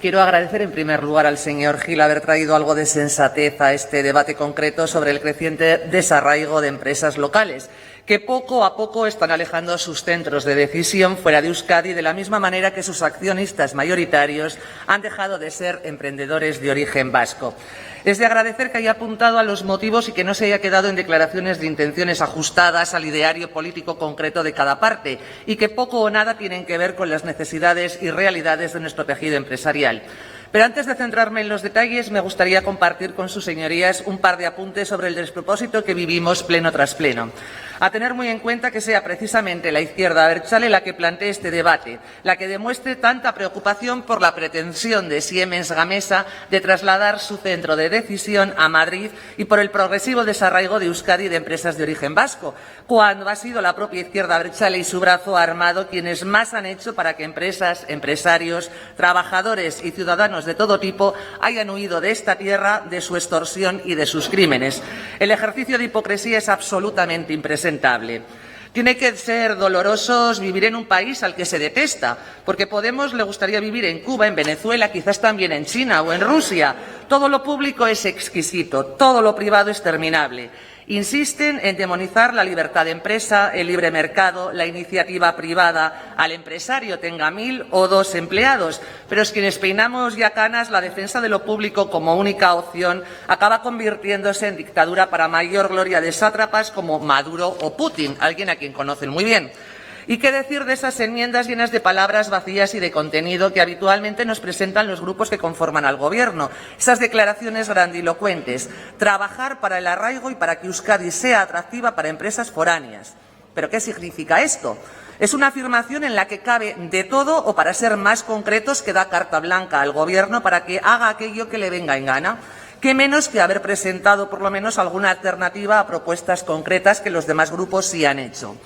quiero agradecer en primer lugar al señor Gil haber traído algo de sensatez a este debate concreto sobre el creciente desarraigo de empresas locales, que poco a poco están alejando sus centros de decisión fuera de Euskadi, de la misma manera que sus accionistas mayoritarios han dejado de ser emprendedores de origen vasco. Es de agradecer que haya apuntado a los motivos y que no se haya quedado en declaraciones de intenciones ajustadas al ideario político concreto de cada parte y que poco o nada tienen que ver con las necesidades y realidades de nuestro tejido empresarial. Pero antes de centrarme en los detalles, me gustaría compartir con sus señorías un par de apuntes sobre el despropósito que vivimos pleno tras pleno. A tener muy en cuenta que sea precisamente la izquierda abertzale la que plantee este debate, la que demuestre tanta preocupación por la pretensión de Siemens Gamesa de trasladar su centro de decisión a Madrid y por el progresivo desarraigo de Euskadi de empresas de origen vasco, cuando ha sido la propia izquierda abertzale y su brazo armado quienes más han hecho para que empresas, empresarios, trabajadores y ciudadanos de todo tipo hayan huido de esta tierra, de su extorsión y de sus crímenes. El ejercicio de hipocresía es absolutamente impresentable. Tiene que ser doloroso vivir en un país al que se detesta, porque Podemos le gustaría vivir en Cuba, en Venezuela, quizás también en China o en Rusia. Todo lo público es exquisito, todo lo privado es terminable. Insisten en demonizar la libertad de empresa, el libre mercado, la iniciativa privada, al empresario tenga 1.000 o 2 empleados, pero es quienes peinamos ya canas, la defensa de lo público como única opción acaba convirtiéndose en dictadura para mayor gloria de sátrapas como Maduro o Putin, alguien a quien conocen muy bien. ¿Y qué decir de esas enmiendas llenas de palabras vacías y de contenido que habitualmente nos presentan los grupos que conforman al Gobierno? Esas declaraciones grandilocuentes. Trabajar para el arraigo y para que Euskadi sea atractiva para empresas foráneas. ¿Pero qué significa esto? Es una afirmación en la que cabe de todo o, para ser más concretos, que da carta blanca al Gobierno para que haga aquello que le venga en gana. ¿Qué menos que haber presentado por lo menos alguna alternativa a propuestas concretas que los demás grupos sí han hecho?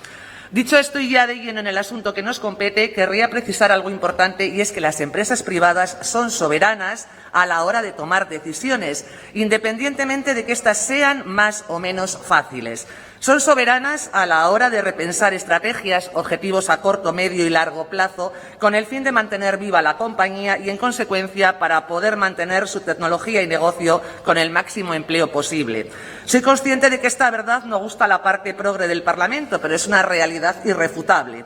Dicho esto y ya de lleno en el asunto que nos compete, querría precisar algo importante, y es que las empresas privadas son soberanas a la hora de tomar decisiones, independientemente de que éstas sean más o menos fáciles. Son soberanas a la hora de repensar estrategias, objetivos a corto, medio y largo plazo, con el fin de mantener viva la compañía y, en consecuencia, para poder mantener su tecnología y negocio con el máximo empleo posible. Soy consciente de que esta verdad no gusta a la parte progre del Parlamento, pero es una realidad irrefutable.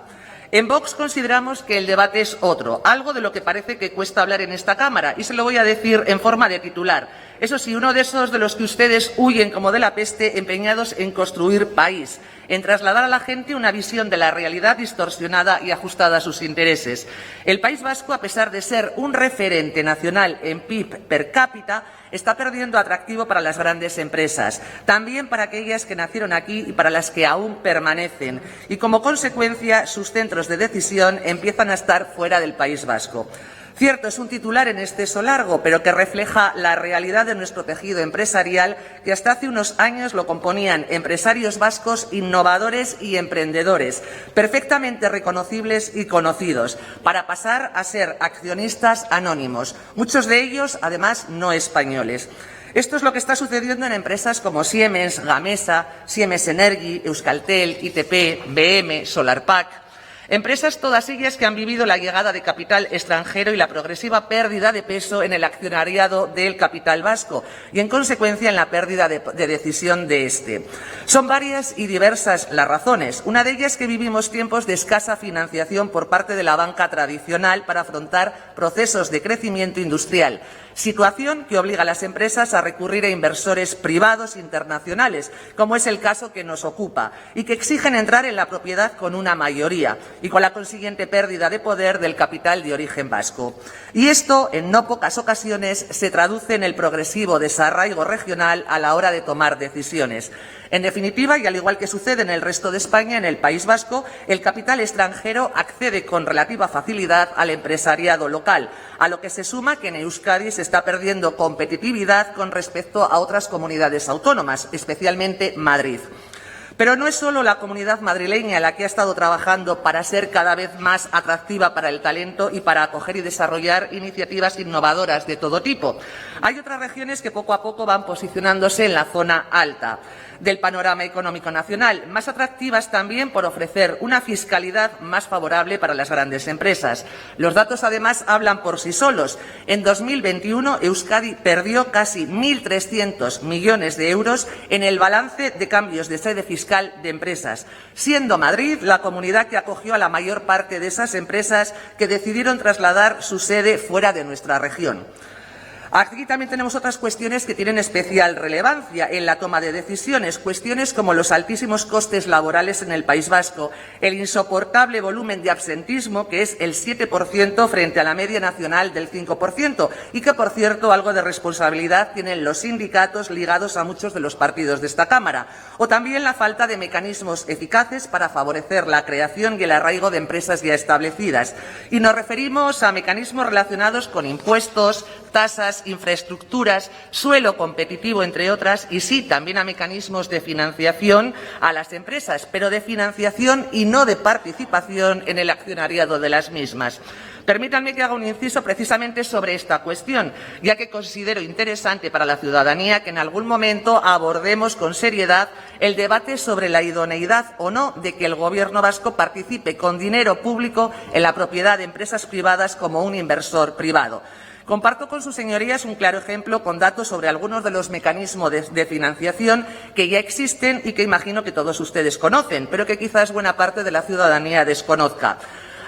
En Vox consideramos que el debate es otro, algo de lo que parece que cuesta hablar en esta Cámara, y se lo voy a decir en forma de titular. Eso sí, uno de esos de los que ustedes huyen como de la peste, empeñados en construir país, en trasladar a la gente una visión de la realidad distorsionada y ajustada a sus intereses. El País Vasco, a pesar de ser un referente nacional en PIB per cápita, está perdiendo atractivo para las grandes empresas, también para aquellas que nacieron aquí y para las que aún permanecen, y como consecuencia sus centros de decisión empiezan a estar fuera del País Vasco. Cierto, es un titular en exceso largo, pero que refleja la realidad de nuestro tejido empresarial, que hasta hace unos años lo componían empresarios vascos innovadores y emprendedores, perfectamente reconocibles y conocidos, para pasar a ser accionistas anónimos, muchos de ellos, además, no españoles. Esto es lo que está sucediendo en empresas como Siemens Gamesa, Siemens Energy, Euskaltel, ITP, BM, Solarpack. Empresas todas ellas que han vivido la llegada de capital extranjero y la progresiva pérdida de peso en el accionariado del capital vasco y, en consecuencia, en la pérdida de decisión de este. Son varias y diversas las razones. Una de ellas, que vivimos tiempos de escasa financiación por parte de la banca tradicional para afrontar procesos de crecimiento industrial. Situación que obliga a las empresas a recurrir a inversores privados internacionales, como es el caso que nos ocupa, y que exigen entrar en la propiedad con una mayoría y con la consiguiente pérdida de poder del capital de origen vasco. Y esto, en no pocas ocasiones, se traduce en el progresivo desarraigo regional a la hora de tomar decisiones. En definitiva, y al igual que sucede en el resto de España, en el País Vasco, el capital extranjero accede con relativa facilidad al empresariado local, a lo que se suma que en Euskadi se está perdiendo competitividad con respecto a otras comunidades autónomas, especialmente Madrid. Pero no es solo la Comunidad madrileña la que ha estado trabajando para ser cada vez más atractiva para el talento y para acoger y desarrollar iniciativas innovadoras de todo tipo. Hay otras regiones que poco a poco van posicionándose en la zona alta del panorama económico nacional, más atractivas también por ofrecer una fiscalidad más favorable para las grandes empresas. Los datos, además, hablan por sí solos. En 2021, Euskadi perdió casi 1.300 millones de euros en el balance de cambios de sede fiscal de empresas, siendo Madrid la comunidad que acogió a la mayor parte de esas empresas que decidieron trasladar su sede fuera de nuestra región. Aquí también tenemos otras cuestiones que tienen especial relevancia en la toma de decisiones, cuestiones como los altísimos costes laborales en el País Vasco, el insoportable volumen de absentismo, que es el 7% frente a la media nacional del 5%, y que, por cierto, algo de responsabilidad tienen los sindicatos ligados a muchos de los partidos de esta Cámara, o también la falta de mecanismos eficaces para favorecer la creación y el arraigo de empresas ya establecidas. Y nos referimos a mecanismos relacionados con impuestos, tasas, infraestructuras, suelo competitivo, entre otras, y sí, también a mecanismos de financiación a las empresas, pero de financiación y no de participación en el accionariado de las mismas. Permítanme que haga un inciso precisamente sobre esta cuestión, ya que considero interesante para la ciudadanía que en algún momento abordemos con seriedad el debate sobre la idoneidad o no de que el Gobierno vasco participe con dinero público en la propiedad de empresas privadas como un inversor privado. Comparto con sus señorías un claro ejemplo con datos sobre algunos de los mecanismos de financiación que ya existen y que imagino que todos ustedes conocen, pero que quizás buena parte de la ciudadanía desconozca.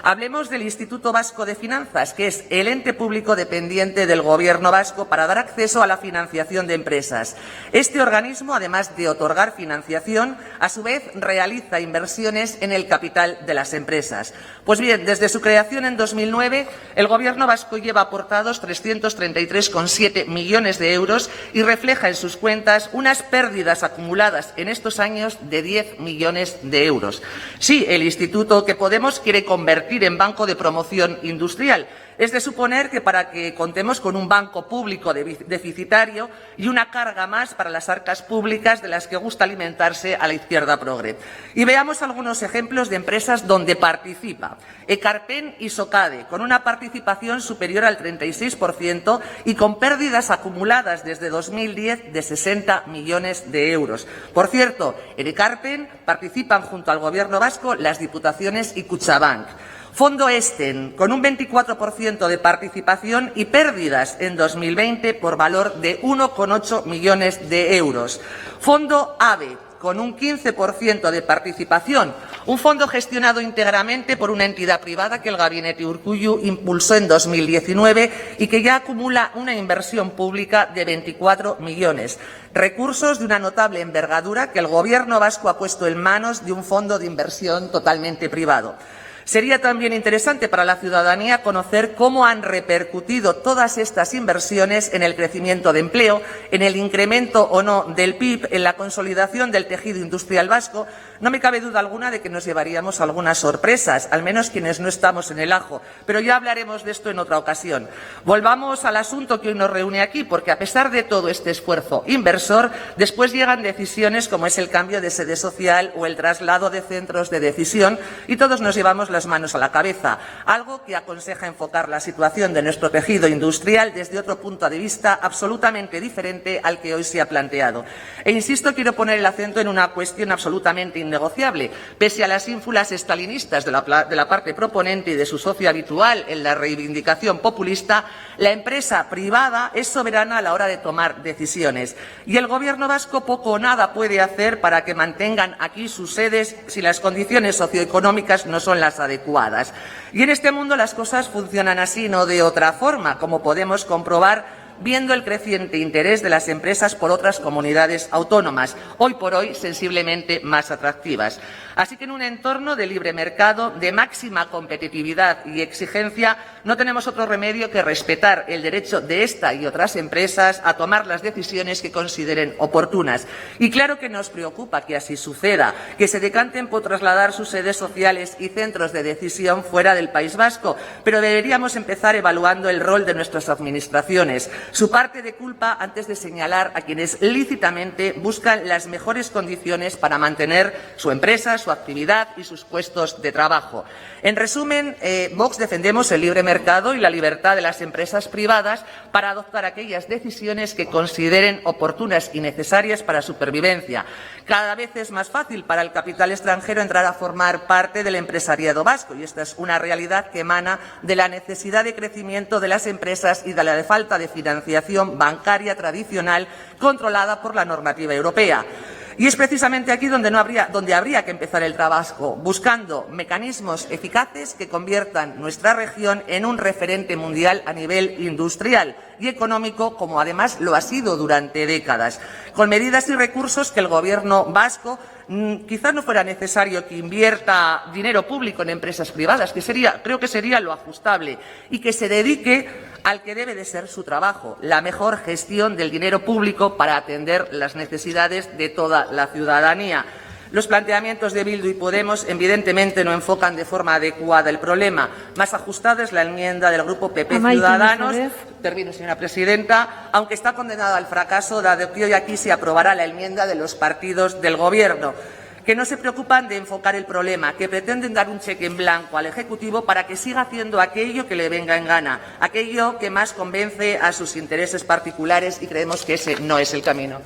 Hablemos del Instituto Vasco de Finanzas, que es el ente público dependiente del Gobierno vasco para dar acceso a la financiación de empresas. Este organismo, además de otorgar financiación, a su vez realiza inversiones en el capital de las empresas. Pues bien, desde su creación en 2009, el Gobierno vasco lleva aportados 333,7 millones de euros y refleja en sus cuentas unas pérdidas acumuladas en estos años de 10 millones de euros. Sí, el instituto que Podemos quiere convertir en banco de promoción industrial. Es de suponer que para que contemos con un banco público deficitario y una carga más para las arcas públicas de las que gusta alimentarse a la izquierda progre. Y veamos algunos ejemplos de empresas donde participa. Ekarpen y Socade, con una participación superior al 36% y con pérdidas acumuladas desde 2010 de 60 millones de euros. Por cierto, en Ekarpen participan junto al Gobierno vasco las Diputaciones y Kutxabank. Fondo Esten, con un 24% de participación y pérdidas en 2020 por valor de 1,8 millones de euros. Fondo AVE, con un 15% de participación, un fondo gestionado íntegramente por una entidad privada que el gabinete Urkullu impulsó en 2019 y que ya acumula una inversión pública de 24 millones. Recursos de una notable envergadura que el Gobierno vasco ha puesto en manos de un fondo de inversión totalmente privado. Sería también interesante para la ciudadanía conocer cómo han repercutido todas estas inversiones en el crecimiento de empleo, en el incremento o no del PIB, en la consolidación del tejido industrial vasco. No me cabe duda alguna de que nos llevaríamos algunas sorpresas, al menos quienes no estamos en el ajo, pero ya hablaremos de esto en otra ocasión. Volvamos al asunto que hoy nos reúne aquí, porque a pesar de todo este esfuerzo inversor, después llegan decisiones como es el cambio de sede social o el traslado de centros de decisión y todos nos llevamos las manos a la cabeza, algo que aconseja enfocar la situación de nuestro tejido industrial desde otro punto de vista absolutamente diferente al que hoy se ha planteado. E insisto, quiero poner el acento en una cuestión absolutamente innegociable. Pese a las ínfulas estalinistas de la parte proponente y de su socio habitual en la reivindicación populista, la empresa privada es soberana a la hora de tomar decisiones. Y el Gobierno vasco poco o nada puede hacer para que mantengan aquí sus sedes si las condiciones socioeconómicas no son las adecuadas. Y en este mundo las cosas funcionan así, no de otra forma, como podemos comprobar viendo el creciente interés de las empresas por otras comunidades autónomas, hoy por hoy sensiblemente más atractivas. Así que en un entorno de libre mercado, de máxima competitividad y exigencia, no tenemos otro remedio que respetar el derecho de esta y otras empresas a tomar las decisiones que consideren oportunas. Y claro que nos preocupa que así suceda, que se decanten por trasladar sus sedes sociales y centros de decisión fuera del País Vasco, pero deberíamos empezar evaluando el rol de nuestras administraciones, su parte de culpa antes de señalar a quienes lícitamente buscan las mejores condiciones para mantener su empresa, su actividad y sus puestos de trabajo. En resumen, Vox defendemos el libre mercado y la libertad de las empresas privadas para adoptar aquellas decisiones que consideren oportunas y necesarias para su supervivencia. Cada vez es más fácil para el capital extranjero entrar a formar parte del empresariado vasco y esta es una realidad que emana de la necesidad de crecimiento de las empresas y de la falta de financiación bancaria tradicional controlada por la normativa europea. Y es precisamente aquí donde habría que empezar el trabajo, buscando mecanismos eficaces que conviertan nuestra región en un referente mundial a nivel industrial y económico, como además lo ha sido durante décadas, con medidas y recursos que el Gobierno vasco quizás no fuera necesario que invierta dinero público en empresas privadas, creo que sería lo ajustable, y que se dedique al que debe de ser su trabajo, la mejor gestión del dinero público para atender las necesidades de toda la ciudadanía. Los planteamientos de Bildu y Podemos evidentemente no enfocan de forma adecuada el problema. Más ajustada es la enmienda del Grupo PP Ciudadanos. Termino, señora presidenta. Aunque está condenada al fracaso, dado que hoy aquí se aprobará la enmienda de los partidos del Gobierno, que no se preocupan de enfocar el problema, que pretenden dar un cheque en blanco al Ejecutivo para que siga haciendo aquello que le venga en gana, aquello que más convence a sus intereses particulares, y creemos que ese no es el camino.